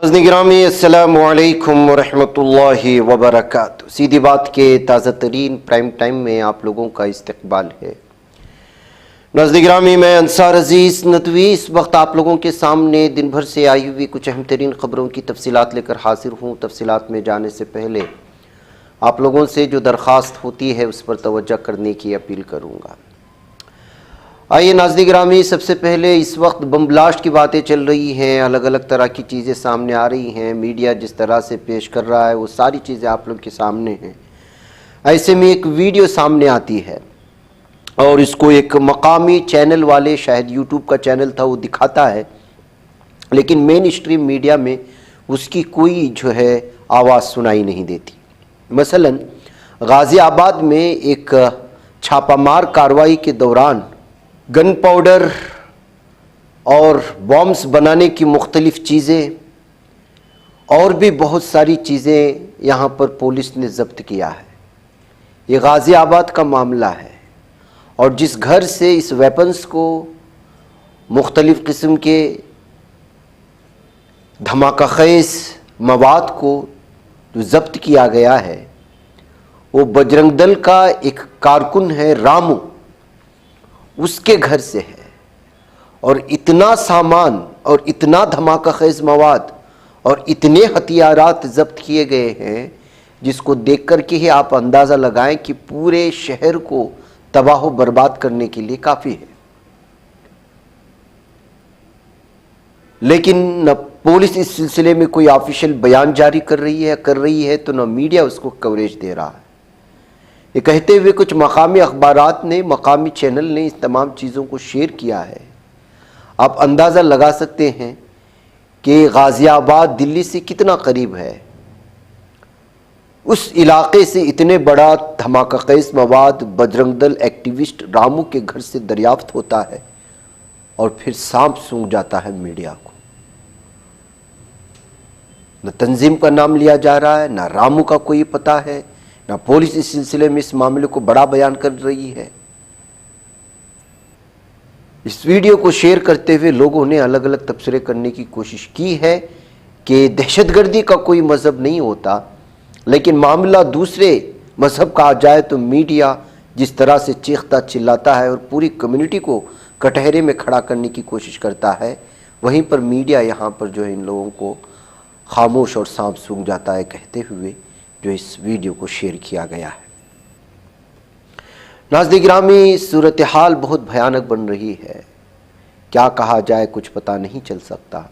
ناظرین گرامی السلام علیکم ورحمۃ اللہ وبرکاتہ۔ سیدھی بات کے تازہ ترین پرائم ٹائم میں آپ لوگوں کا استقبال ہے۔ ناظرین گرامی، میں انصار عزیز ندوی اس وقت آپ لوگوں کے سامنے دن بھر سے آئی ہوئی کچھ اہم ترین خبروں کی تفصیلات لے کر حاضر ہوں۔ تفصیلات میں جانے سے پہلے آپ لوگوں سے جو درخواست ہوتی ہے اس پر توجہ کرنے کی اپیل کروں گا۔ آئیے ناظرین گرامی، سب سے پہلے اس وقت بم بلاسٹ کی باتیں چل رہی ہیں، الگ الگ طرح کی چیزیں سامنے آ رہی ہیں، میڈیا جس طرح سے پیش کر رہا ہے وہ ساری چیزیں آپ لوگ کے سامنے ہیں۔ ایسے میں ایک ویڈیو سامنے آتی ہے اور اس کو ایک مقامی چینل والے، شاید یوٹیوب کا چینل تھا، وہ دکھاتا ہے، لیکن مین اسٹریم میڈیا میں اس کی کوئی آواز سنائی نہیں دیتی۔ مثلا غازی آباد میں ایک چھاپہ مار کارروائی کے دوران گن پاؤڈر اور بامز بنانے کی مختلف چیزیں اور بھی بہت ساری چیزیں یہاں پر پولیس نے ضبط کیا ہے۔ یہ غازی آباد کا معاملہ ہے، اور جس گھر سے اس ویپنز کو، مختلف قسم کے دھماکہ خیز مواد کو جو ضبط کیا گیا ہے، وہ بجرنگ دل کا ایک کارکن ہے رامو، اس کے گھر سے ہے۔ اور اتنا سامان اور اتنا دھماکہ خیز مواد اور اتنے ہتھیارات ضبط کیے گئے ہیں جس کو دیکھ کر کے ہی آپ اندازہ لگائیں کہ پورے شہر کو تباہ و برباد کرنے کے لیے کافی ہے۔ لیکن نہ پولیس اس سلسلے میں کوئی آفیشیل بیان جاری کر رہی ہے تو نہ میڈیا اس کو کوریج دے رہا ہے۔ یہ کہتے ہوئے کچھ مقامی اخبارات نے، مقامی چینل نے اس تمام چیزوں کو شیئر کیا ہے۔ آپ اندازہ لگا سکتے ہیں کہ غازی آباد دلی سے کتنا قریب ہے۔ اس علاقے سے اتنے بڑا دھماکہ خیز مواد بجرنگ دل ایکٹیوسٹ رامو کے گھر سے دریافت ہوتا ہے اور پھر سانپ سونگھ جاتا ہے میڈیا کو۔ نہ تنظیم کا نام لیا جا رہا ہے، نہ رامو کا کوئی پتہ ہے، نہ پولیس اس سلسلے میں اس معاملے کو بڑا بیان کر رہی ہے۔ اس ویڈیو کو شیئر کرتے ہوئے لوگوں نے الگ الگ تبصرے کرنے کی کوشش کی ہے کہ دہشت گردی کا کوئی مذہب نہیں ہوتا، لیکن معاملہ دوسرے مذہب کا آ جائے تو میڈیا جس طرح سے چیختا چلاتا ہے اور پوری کمیونٹی کو کٹہرے میں کھڑا کرنے کی کوشش کرتا ہے، وہیں پر میڈیا یہاں پر ان لوگوں کو خاموش اور سانپ سونگھ جاتا ہے کہتے ہوئے اس ویڈیو کو شیئر کیا گیا ہے۔ ناظرین گرامی، صورتحال بہت بھیانک بن رہی ہے، کیا کہا جائے کچھ پتہ نہیں چل سکتا۔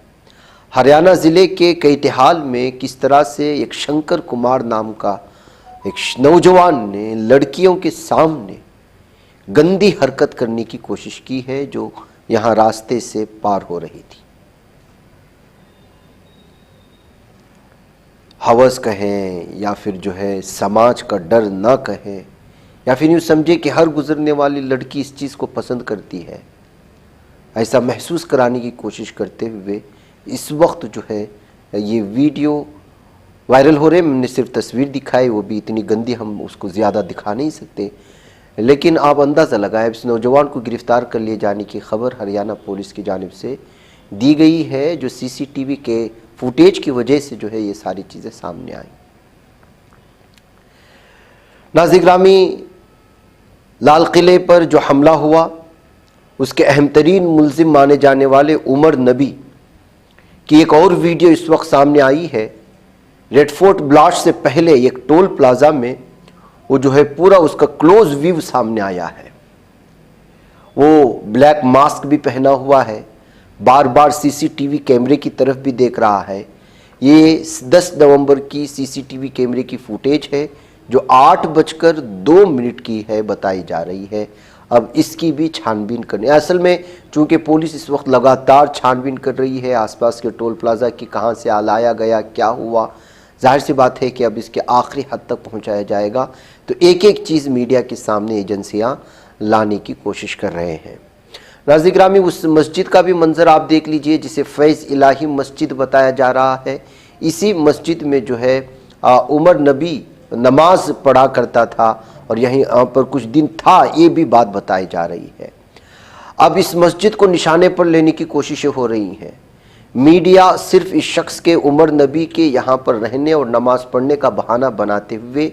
ہریانہ ضلع کے کیتیحال میں کس طرح سے ایک شنکر کمار نام کا ایک نوجوان نے لڑکیوں کے سامنے گندی حرکت کرنے کی کوشش کی ہے جو یہاں راستے سے پار ہو رہی تھی۔ ہوس کہیں یا پھر سماج کا ڈر نہ کہیں، یا پھر یوں سمجھے کہ ہر گزرنے والی لڑکی اس چیز کو پسند کرتی ہے، ایسا محسوس کرانے کی کوشش کرتے ہوئے اس وقت یہ ویڈیو وائرل ہو رہے۔ میں نے صرف تصویر دکھائی، وہ بھی اتنی گندی، ہم اس کو زیادہ دکھا نہیں سکتے، لیکن آپ اندازہ لگائیں اس نوجوان کو گرفتار کر لیے جانے کی خبر ہریانہ پولیس کی جانب سے دی گئی ہے، جو سی سی ٹی وی کے فوٹیج کی وجہ سے یہ ساری چیزیں سامنے آئیں۔ ناظرین گرامی، لال قلعے پر جو حملہ ہوا اس کے اہم ترین ملزم مانے جانے والے عمر نبی کی ایک اور ویڈیو اس وقت سامنے آئی ہے۔ ریڈ فورٹ بلاسٹ سے پہلے ایک ٹول پلازا میں وہ پورا اس کا کلوز ویو سامنے آیا ہے۔ وہ بلیک ماسک بھی پہنا ہوا ہے، بار بار سی سی ٹی وی کیمرے کی طرف بھی دیکھ رہا ہے۔ یہ 10 نومبر کی سی سی ٹی وی کیمرے کی فوٹیج ہے جو 8:02 کی ہے بتائی جا رہی ہے۔ اب اس کی بھی چھان بین کرنے، اصل میں چونکہ پولیس اس وقت لگاتار چھان بین کر رہی ہے آس پاس کے ٹول پلازا کی، کہاں سے لایا گیا، کیا ہوا، ظاہر سی بات ہے کہ اب اس کے آخری حد تک پہنچایا جائے گا، تو ایک ایک چیز میڈیا کے سامنے ایجنسیاں لانے کی کوشش کر رہے ہیں۔ ناظرین گرامی، اس مسجد کا بھی منظر آپ دیکھ لیجئے جسے فیض الہی مسجد بتایا جا رہا ہے۔ اسی مسجد میں عمر نبی نماز پڑھا کرتا تھا اور یہاں پر کچھ دن تھا، یہ بھی بات بتائی جا رہی ہے۔ اب اس مسجد کو نشانے پر لینے کی کوششیں ہو رہی ہیں۔ मीडिया सिर्फ इस शख्स के उमर नबी के यहाँ पर रहने और नमाज पढ़ने का बहाना बनाते हुए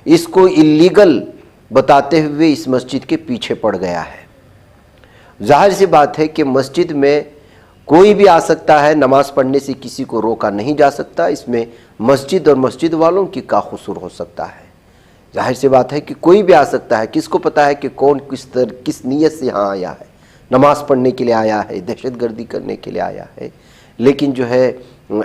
इसको इलीगल बताते हुए इस मस्जिद के पीछे पड़ गया है। जाहिर सी बात है कि मस्जिद में कोई भी आ सकता है, नमाज पढ़ने से किसी को रोका नहीं जा सकता। इसमें मस्जिद और मस्जिद वालों की क्या कसूर हो सकता है? जाहिर सी बात है कि कोई भी आ सकता है। किसको पता है कि कौन किस नीयत से यहाँ आया है, नमाज पढ़ने के लिए आया है, दहशतगर्दी करने के लिए आया है। लेकिन जो है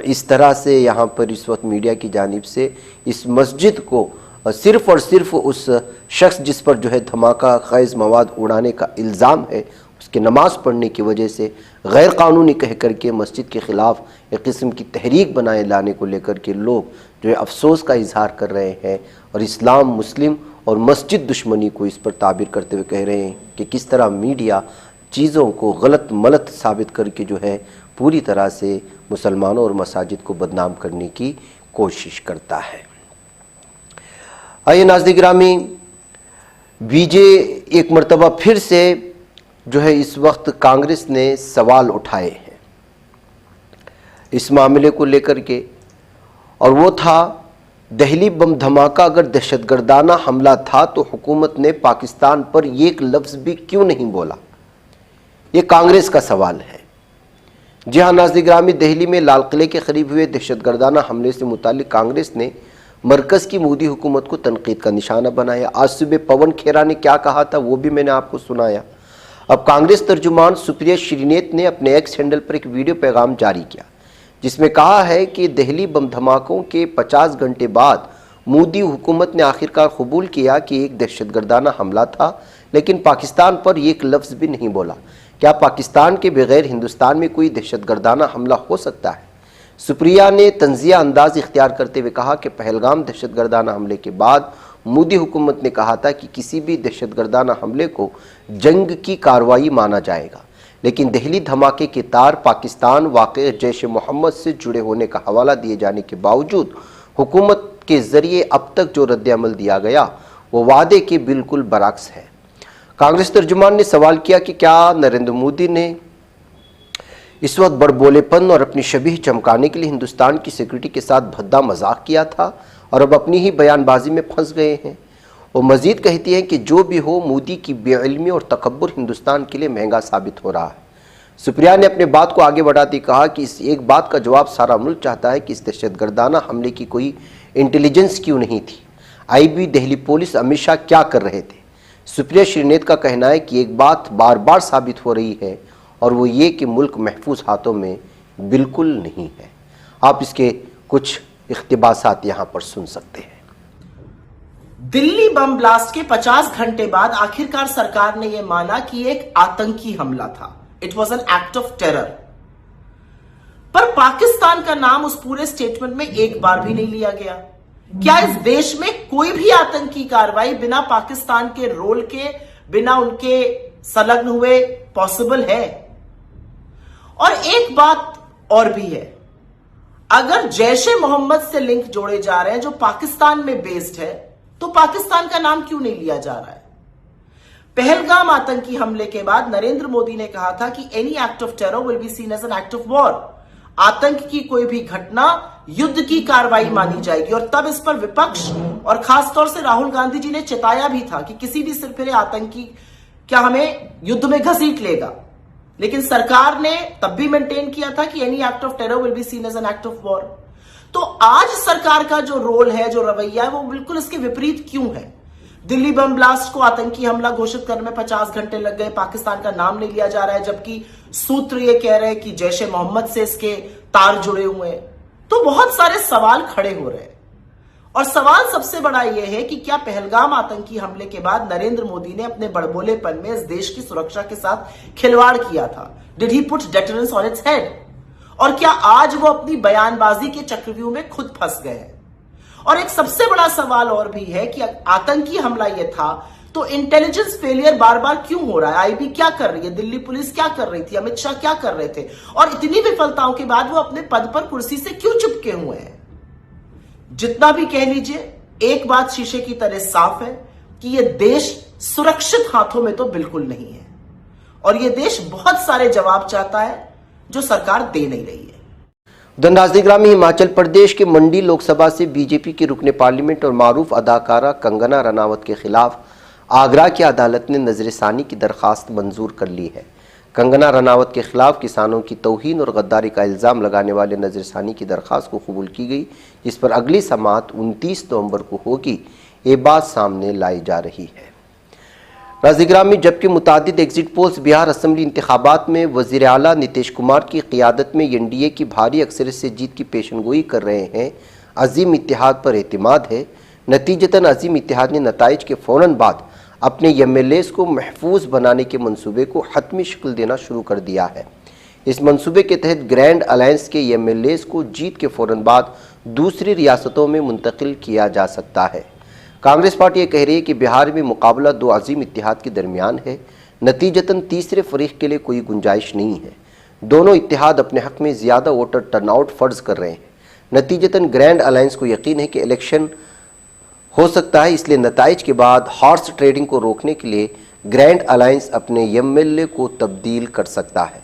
इस तरह से यहाँ पर इस वक्त मीडिया की जानिब से इस मस्जिद को सिर्फ़ और सिर्फ उस शख्स जिस पर जो है धमाका ख़ैज़ मवाद उड़ाने का इल्ज़ाम है, उसके नमाज़ पढ़ने की वजह से गैर कानूनी कह करके मस्जिद के ख़िलाफ़ एक किस्म की तहरीक बनाए लाने को लेकर के लोग जो है अफसोस का इजहार कर रहे हैं और इस्लाम, मुस्लिम और मस्जिद दुश्मनी को इस पर ताबिर करते हुए कह रहे हैं कि किस तरह मीडिया चीज़ों को गलत मलत साबित करके जो है पूरी तरह से मुसलमानों और मसाजिद को बदनाम करने की कोशिश करता है। आइए नाज़रीन गिरामी, बीजे एक मरतबा फिर से जो है इस वक्त कांग्रेस ने सवाल उठाए हैं इस मामले को लेकर के, और वो था दिल्ली बम धमाका अगर दहशतगर्दाना हमला था तो हुकूमत ने पाकिस्तान पर एक लफ्ज़ भी क्यों नहीं बोला। ये कांग्रेस का सवाल है। जी हाँ नाज़रीन गिरामी, दिल्ली में लाल किले के करीब हुए दहशतगर्दाना हमले से मुतालिक कांग्रेस ने मरकज़ की मोदी हुकूमत को तनकीद का निशाना बनाया। आज सुबह पवन खेरा ने क्या कहा था वो भी मैंने आपको सुनाया। अब कांग्रेस तर्जुमान सुप्रिया श्रीनेत ने अपने एक्स हैंडल पर एक वीडियो पैगाम जारी किया जिसमें कहा है कि दिल्ली बम धमाकों के 50 घंटे बाद मोदी हुकूमत ने आखिरकार कबूल किया कि एक दहशतगर्दाना हमला था, लेकिन पाकिस्तान पर एक लफ्ज़ भी नहीं बोला। क्या पाकिस्तान के बगैर हिंदुस्तान में कोई दहशतगर्दाना हमला हो सकता है? सुप्रिया ने तंज़िया अंदाज इख्तियार करते हुए कहा कि पहलगाम दहशतगर्दाना हमले के बाद मोदी हुकूमत ने कहा था कि किसी भी दहशतगर्दाना हमले को जंग की कार्रवाई माना जाएगा, लेकिन दिल्ली धमाके के तार पाकिस्तान वाक़ई जैश मोहम्मद से जुड़े होने का हवाला दिए जाने के बावजूद हुकूमत के ज़रिए अब तक जो रद्द-ए-अमल दिया गया वो वादे के बिल्कुल बरअक्स है। कांग्रेस तर्जुमान ने सवाल किया कि क्या नरेंद्र मोदी ने इस वक्त बड़बोलेपन और अपनी शबीह चमकाने के लिए हिंदुस्तान की सिक्योरिटी के साथ भद्दा मजाक किया था और अब अपनी ही बयानबाजी में फंस गए हैं। वो मज़ीद कहती हैं कि जो भी हो, मोदी की बेइल्मी और तकब्बुर हिंदुस्तान के लिए महंगा साबित हो रहा है। सुप्रिया ने अपने बात को आगे बढ़ाते कहा कि इस एक बात का जवाब सारा मुल्क चाहता है कि इस दहशतगर्दाना हमले की कोई इंटेलिजेंस क्यों नहीं थी। आईबी, दिल्ली पुलिस, अमित शाह क्या कर रहे थे? सुप्रिया श्रीनेत का कहना है कि एक बात बार बार साबित हो रही है और वो ये कि मुल्क महफूज हाथों में बिल्कुल नहीं है। आप इसके कुछ इख्तिबासात यहाँ पर सुन सकते हैं। दिल्ली बम ब्लास्ट के 50 घंटे बाद आखिरकार सरकार ने यह माना कि एक आतंकी हमला था। It was an act of terror. पर पाकिस्तान का नाम उस पूरे स्टेटमेंट में एक बार भी नहीं लिया गया। क्या इस देश में कोई भी आतंकी कार्रवाई बिना पाकिस्तान के रोल के, बिना उनके संलग्न हुए पॉसिबल है? और एक बात और भी है, अगर जैश-ए मोहम्मद से लिंक जोड़े जा रहे हैं जो पाकिस्तान में बेस्ड है, तो पाकिस्तान का नाम क्यों नहीं लिया जा रहा है? पहलगाम आतंकी हमले के बाद नरेंद्र मोदी ने कहा था कि any act of terror will be seen as an act of war. आतंक की कोई भी घटना युद्ध की कार्रवाई मानी जाएगी। और तब इस पर विपक्ष और खासतौर से राहुल गांधी जी ने चेताया भी था कि किसी भी सिरफिरे आतंकी क्या हमें युद्ध में घसीट लेगा। लेकिन सरकार ने तब भी मेंटेन किया था कि any act of terror will be seen as an act of war. तो आज सरकार का जो रोल है, जो रवैया है, वो बिल्कुल इसके विपरीत क्यों है? दिल्ली बम ब्लास्ट को आतंकी हमला घोषित करने में 50 घंटे लग गए, पाकिस्तान का नाम नहीं लिया जा रहा है, जबकि सूत्र ये कह रहे हैं कि जैश-ए मोहम्मद से इसके तार जुड़े हुए हैं। तो बहुत सारे सवाल खड़े हो रहे हैं। और सवाल सबसे बड़ा यह है कि क्या पहलगाम आतंकी हमले के बाद नरेंद्र मोदी ने अपने बड़बोलेपन में इस देश की सुरक्षा के साथ खिलवाड़ किया था? Did he put deterrence on its head? और क्या आज वो अपनी बयानबाजी के चक्रव्यूह में खुद फंस गए हैं? और एक सबसे बड़ा सवाल और भी है कि आतंकी हमला ये था तो इंटेलिजेंस फेलियर बार बार क्यों हो रहा है? आईबी क्या कर रही है? दिल्ली पुलिस क्या कर रही थी? अमित शाह क्या कर रहे थे? और इतनी विफलताओं के बाद वो अपने पद पर, कुर्सी से क्यों चिपके हुए हैं? जितना भी कह लीजिए, एक बात शीशे की तरह साफ है कि यह देश सुरक्षित हाथों में तो बिल्कुल नहीं है। और यह देश बहुत सारे जवाब चाहता है जो सरकार दे नहीं रही है। उधर नाज़रीन ग्रामी हिमाचल प्रदेश के मंडी लोकसभा से बीजेपी की रुकन पार्लियामेंट और मारूफ अदाकारा कंगना रनावत के खिलाफ आगरा की अदालत ने नजरसानी की दरख्वास्त मंजूर कर ली है। कंगना रनावत के खिलाफ किसानों की तौहीन और गद्दारी का इल्ज़ाम लगाने वाले नजरसानी की दरख्वास्त को कबूल की गई, जिस पर अगली समाअत 29 नवंबर को होगी। ये बात सामने लाई जा रही है। नाज़रीन में जबकि मुतादिद एग्जिट पोल्स बिहार असम्बली इंतखाबात में वज़ीर आला नीतीश कुमार की क़ियादत में एनडीए की भारी अक्सरियत से जीत की पेशनगोई कर रहे हैं, अज़ीम इत्तेहाद पर एतमाद है। नतीजतन अज़ीम इत्तेहाद ने नताइज के फ़ौरन बाद अपने एमएलएज़ को महफूज बनाने के मंसूबे को हतमी शक्ल देना शुरू कर दिया है। इस मंसूबे के तहत ग्रैंड अलायंस के एमएलएज़ को जीत के फ़ौरन बाद दूसरी रियासतों में मुंतकिल किया जा सकता है। कांग्रेस पार्टी ये कह रही है कि बिहार में मुकाबला दो अजीम इत्तेहाद के दरमियान है, नतीजतन तीसरे फरीक के लिए कोई गुंजाइश नहीं है। दोनों इत्तेहाद अपने हक में ज़्यादा वोटर टर्नआउट फ़र्ज कर रहे हैं। नतीजतन ग्रैंड अलायंस को यकीन है कि इलेक्शन हो सकता है, इसलिए नताइज के बाद हॉर्स ट्रेडिंग को रोकने के लिए ग्रैंड अलायंस अपने एमएलए को तब्दील कर सकता है।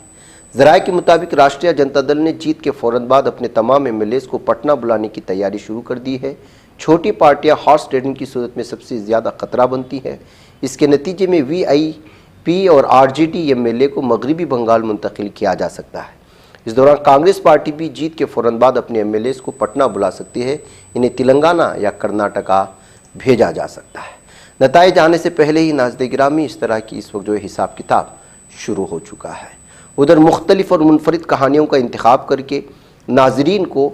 ज़राए के मुताबिक राष्ट्रीय जनता दल ने जीत के फ़ौरन बाद अपने तमाम एमएलएज़ को पटना बुलाने की तैयारी शुरू कर दी है। छोटी पार्टियां हॉर्स ट्रेडिंग की सूरत में सबसे ज़्यादा खतरा बनती है। इसके नतीजे में वीआईपी और आरजेडी एमएलए को मगरबी बंगाल मुंतकिल किया जा सकता है। इस दौरान कांग्रेस पार्टी भी जीत के फ़ौरन बाद अपने एमएलएज़ को पटना बुला सकती है। इन्हें तेलंगाना या कर्नाटका भेजा जा सकता है। नताइज आने से पहले ही नाज़रीन गिरामी इस तरह की इस वक्त जो है हिसाब किताब शुरू हो चुका है। उधर मुख्तलिफ और मुनफरिद कहानियों का इंतखाब करके नाजरीन को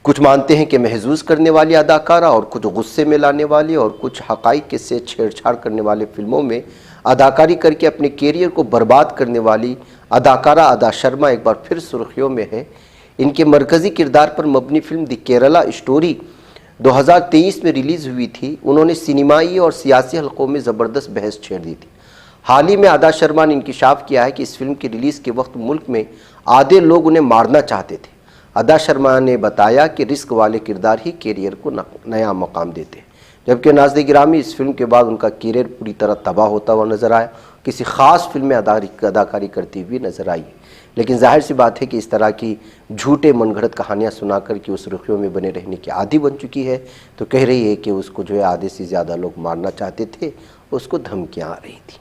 कुछ मानते हैं कि महजूज करने वाली अदाकारा और कुछ गुस्से में लाने वाली और कुछ हक़ाइक़ के से छेड़छाड़ करने वाले फिल्मों में अदाकारी करके अपने कैरियर को बर्बाद करने वाली अदाकारा अदा शर्मा एक बार फिर सुर्खियों में है। इनके मरकज़ी किरदार पर मबनी फिल्म द केरला स्टोरी 2023 में रिलीज़ हुई थी। उन्होंने सिनेमाई और सियासी हलकों में ज़बरदस्त बहस छेड़ दी थी। हाल ही में अदा शर्मा ने इंकिशाफ किया है कि इस फिल्म की रिलीज़ के वक्त मुल्क में आधे लोग उन्हें मारना चाहते थे। अदा शर्मा ने बताया कि रिस्क वाले किरदार ही कैरियर को नया मकाम देते हैं, जबकि नाज़रीन गिरामी इस फिल्म के बाद उनका कैरियर पूरी तरह तबाह होता हुआ नज़र आया। किसी ख़ास फिल्म में अदाकारी करती हुई नज़र आई। लेकिन जाहिर सी बात है कि इस तरह की झूठे मनगढ़ंत कहानियाँ सुनाकर के उस सुर्खियों में बने रहने की आदी बन चुकी है, तो कह रही है कि उसको जो है आधे से ज़्यादा लोग मारना चाहते थे, उसको धमकियाँ आ रही थी।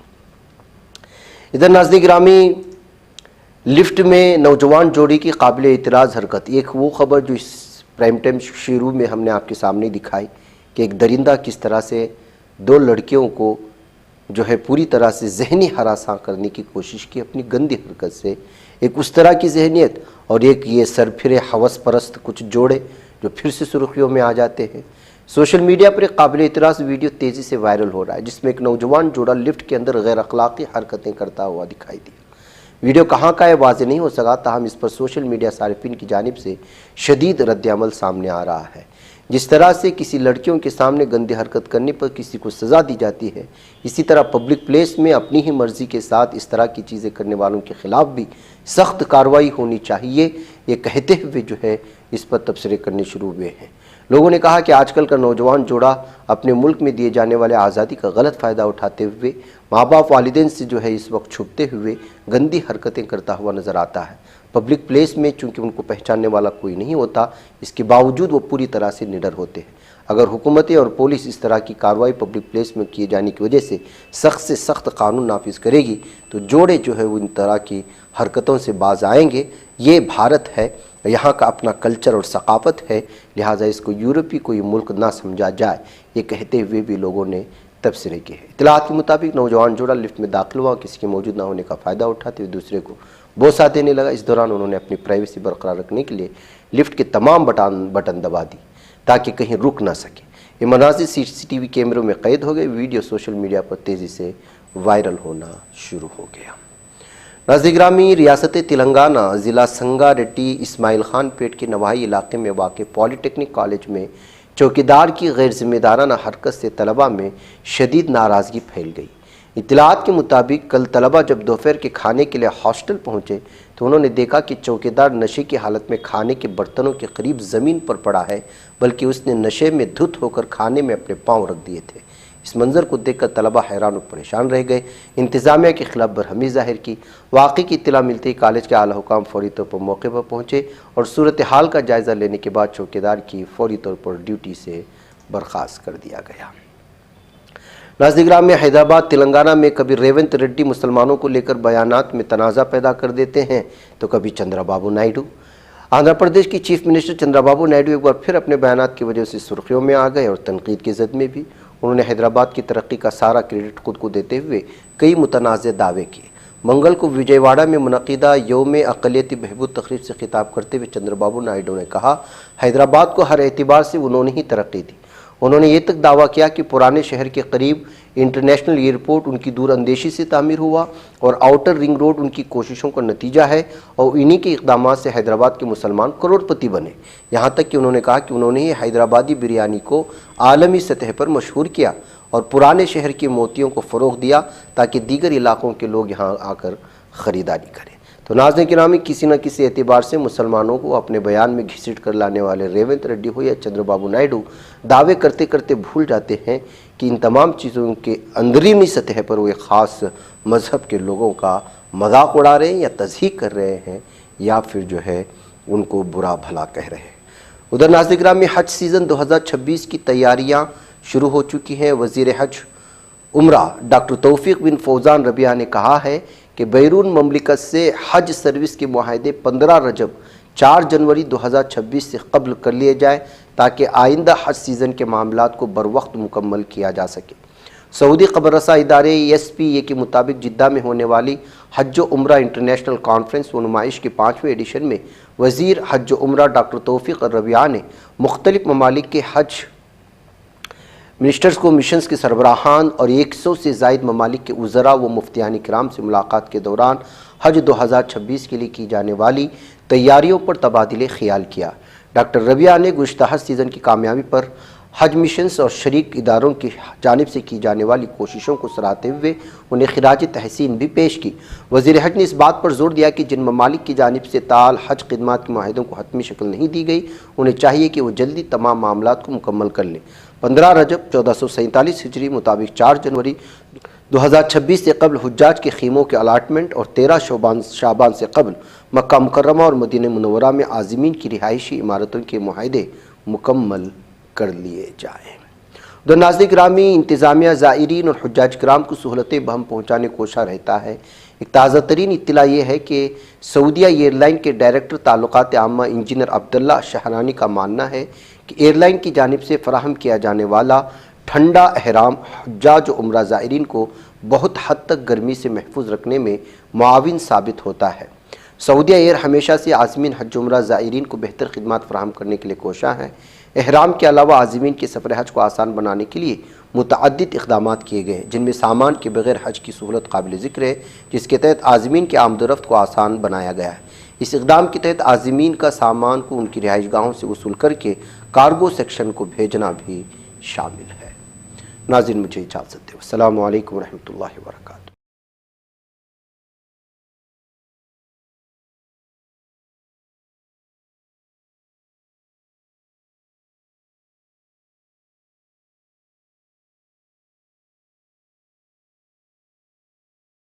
इधर नाज़रीन गिरामी लिफ्ट में नौजवान जोड़ी की काबिल एतराज़ हरकत, एक वो ख़बर जो इस प्राइम टाइम शुरू में हमने आपके सामने दिखाई कि एक दरिंदा किस तरह से दो लड़कियों को जो है पूरी तरह से ज़हनी हरासा करने की कोशिश की अपनी गंदी हरकत से। एक उस तरह की जहनीत और एक ये सरफिरे हवस परस्त कुछ जोड़े जो फिर से सुर्खियों में आ जाते हैं। सोशल मीडिया पर एक काबिल एतराज़ वीडियो तेज़ी से वायरल हो रहा है, जिसमें एक नौजवान जोड़ा लिफ्ट के अंदर गैर अखलाकी हरकतें करता हुआ दिखाई दिया। वीडियो कहाँ का है वाज़ेह नहीं हो सका, ताहम इस पर सोशल मीडिया सारिफिन की जानिब से शदीद रद्द-ए-अमल सामने आ रहा है। जिस तरह से किसी लड़कियों के सामने गंदी हरकत करने पर किसी को सज़ा दी जाती है, इसी तरह पब्लिक प्लेस में अपनी ही मर्ज़ी के साथ इस तरह की चीज़ें करने वालों के ख़िलाफ़ भी सख्त कार्रवाई होनी चाहिए, ये कहते हुए जो है इस पर तबसरे करने शुरू हुए हैं। लोगों ने कहा कि आजकल का नौजवान जोड़ा अपने मुल्क में दिए जाने वाले आज़ादी का गलत फ़ायदा उठाते हुए माँ बाप वालिदैन से जो है इस वक्त छुपते हुए गंदी हरकतें करता हुआ नज़र आता है। पब्लिक प्लेस में चूँकि उनको पहचानने वाला कोई नहीं होता, इसके बावजूद वो पूरी तरह से निडर होते हैं। अगर हुकूमतें और पुलिस इस तरह की कार्रवाई पब्लिक प्लेस में किए जाने की वजह से सख्त कानून नाफिज करेगी, तो जोड़े जो है वो इन तरह की हरकतों से बाज आएंगे। ये भारत है, यहाँ का अपना कल्चर और सकाफ़त है, लिहाजा इसको यूरोपीय कोई मुल्क ना समझा जाए, ये कहते हुए भी लोगों ने तबसरे किए हैं। इत्तलात के मुताबिक नौजवान जोड़ा लिफ्ट में दाखिल हुआ, किसी के मौजूद ना होने का फ़ायदा उठाते हुए दूसरे को बोसा देने लगा। इस दौरान उन्होंने अपनी प्राइवेसी बरकरार रखने के लिए लिफ्ट के तमाम बटन दबा दी ताकि कहीं रुक ना सके। ये मनाज़िर सीसीटीवी कैमरों में कैद हो गए। वीडियो सोशल मीडिया पर तेज़ी से वायरल होना शुरू हो गया। नाज़रीन गिरामी, रियासत तेलंगाना ज़िला संगारेड्डी इस्माइल खान पेट के नवाही इलाके में वाक़ पॉलीटेक्निक कॉलेज में चौकीदार की गैर जिम्मेदाराना हरकत से तलबा में शदीद नाराज़गी फैल गई। इत्तलात के मुताबिक कल तलबा जब दोपहर के खाने के लिए हॉस्टल पहुँचे तो उन्होंने देखा कि चौकीदार नशे की हालत में खाने के बर्तनों के करीब ज़मीन पर पड़ा है, बल्कि उसने नशे में धुत होकर खाने में अपने पाँव रख दिए थे। اس منظر کو دیکھ کر طلبہ حیران و پریشان رہ گئے، انتظامیہ کے خلاف برہمی ظاہر کی۔ واقعے کی اطلاع ملتے ہی کالج کے اعلیٰ حکام فوری طور پر موقع پر پہنچے اور صورتحال کا جائزہ لینے کے بعد چوکیدار کی فوری طور پر ڈیوٹی سے برخاست کر دیا گیا۔ ناظرین گرامی، حیدرآباد تلنگانہ میں کبھی ریونت ریڈی مسلمانوں کو لے کر بیانات میں تنازع پیدا کر دیتے ہیں تو کبھی چندرا بابو نائیڈو۔ آندھرا پردیش کی چیف منسٹر چندرا بابو نائیڈو ایک بار پھر اپنے بیانات کی وجہ سے سرخیوں میں آ گئے اور تنقید کی زد میں بھی۔ انہوں نے حیدرآباد کی ترقی کا سارا کریڈٹ خود کو دیتے ہوئے کئی متنازع دعوے کیے۔ منگل کو وجے واڑہ میں منعقدہ یوم اقلیتی بہبود تقریب سے خطاب کرتے ہوئے چندرا بابو نائیڈو نے کہا، حیدرآباد کو ہر اعتبار سے انہوں نے ہی ترقی دی۔ انہوں نے یہ تک دعویٰ کیا کہ پرانے شہر کے قریب انٹرنیشنل ایئرپورٹ ان کی دور اندیشی سے تعمیر ہوا اور آؤٹر رنگ روڈ ان کی کوششوں کا نتیجہ ہے اور انہی کے اقدامات سے حیدرآباد کے مسلمان کروڑ پتی بنے۔ یہاں تک کہ انہوں نے کہا کہ انہوں نے ہی حیدرآبادی بریانی کو عالمی سطح پر مشہور کیا اور پرانے شہر کے موتیوں کو فروغ دیا تاکہ دیگر علاقوں کے لوگ یہاں آ کر خریداری کریں۔ تو ناظرین گرامی، کسی نہ کسی اعتبار سے مسلمانوں کو اپنے بیان میں گھسیٹ کر لانے والے ریونت ریڈی ہو یا چندرا بابو نائیڈو دعوے کرتے کرتے بھول جاتے ہیں کہ ان تمام چیزوں کے اندرونی سطح پر وہ ایک خاص مذہب کے لوگوں کا مذاق اڑا رہے ہیں یا تضحیق کر رہے ہیں یا پھر جو ہے ان کو برا بھلا کہہ رہے ہیں۔ ادھر ناظرین گرامی، حج سیزن 2026 کی تیاریاں شروع ہو چکی ہیں۔ وزیر حج عمرہ ڈاکٹر توفیق بن فوزان ربیہ نے کہا ہے کہ بیرون مملکت سے حج سروس کے معاہدے 15 رجب 4 جنوری 2026 سے قبل کر لیے جائیں تاکہ آئندہ حج سیزن کے معاملات کو بروقت مکمل کیا جا سکے۔ سعودی خبر رساں ادارے ESPA کے مطابق جدہ میں ہونے والی حج و عمرہ انٹرنیشنل کانفرنس و نمائش کے 5ویں ایڈیشن میں وزیر حج و عمرہ ڈاکٹر توفیق ربیہ نے مختلف ممالک کے حج منسٹرز کو مشنز کے سربراہان اور 100 سے زائد ممالک کے وزراء و مفتیان کرام سے ملاقات کے دوران حج 2026 کے لیے کی جانے والی تیاریوں پر تبادلہ خیال کیا۔ ڈاکٹر ربیہ نے گزشتہ حج سیزن کی کامیابی پر حج مشنز اور شریک اداروں کی جانب سے کی جانے والی کوششوں کو سراہتے ہوئے انہیں خراج تحسین بھی پیش کی۔ وزیر حج نے اس بات پر زور دیا کہ جن ممالک کی جانب سے تال حج خدمات کے معاہدوں کو حتمی شکل نہیں دی گئی، انہیں چاہیے کہ وہ جلدی تمام معاملات کو مکمل کر لیں۔ 15 رجب 1447 ہجری مطابق 4 جنوری 2026 سے قبل حجاج کے خیموں کے الاٹمنٹ اور 13 شعبان سے قبل مکہ مکرمہ اور مدینہ منورہ میں عازمین کی رہائشی عمارتوں کے معاہدے مکمل کر لیے جائیں۔ ادھر ناظرین گرامی، انتظامیہ زائرین اور حجاج کرام کو سہولتیں بہم پہنچانے کوشاں رہتا ہے۔ ایک تازہ ترین اطلاع یہ ہے کہ سعودیہ ایئر لائن کے ڈائریکٹر تعلقات عامہ انجینئر عبداللہ شہرانی کا ماننا ہے کہ ایئر لائن کی جانب سے فراہم کیا جانے والا ٹھنڈا احرام حجاج و عمرہ زائرین کو بہت حد تک گرمی سے محفوظ رکھنے میں معاون ثابت ہوتا ہے۔ سعودیہ ایئر ہمیشہ سے عازمین حج عمرہ زائرین کو بہتر خدمات فراہم کرنے کے لیے کوشاں ہے۔ احرام کے علاوہ عازمین کے سفر حج کو آسان بنانے کے لیے متعدد اقدامات کیے گئے ہیں، جن میں سامان کے بغیر حج کی سہولت قابل ذکر ہے، جس کے تحت عازمین کے آمد و رفت کو آسان بنایا گیا ہے۔ اس اقدام کے تحت عازمین کا سامان کو ان کی رہائش گاہوں سے وصول کر کے کارگو سیکشن کو بھیجنا بھی شامل ہے۔ ناظرین، مجھے اجازت دیں۔ السلام علیکم ورحمۃ اللہ وبرکاتہ۔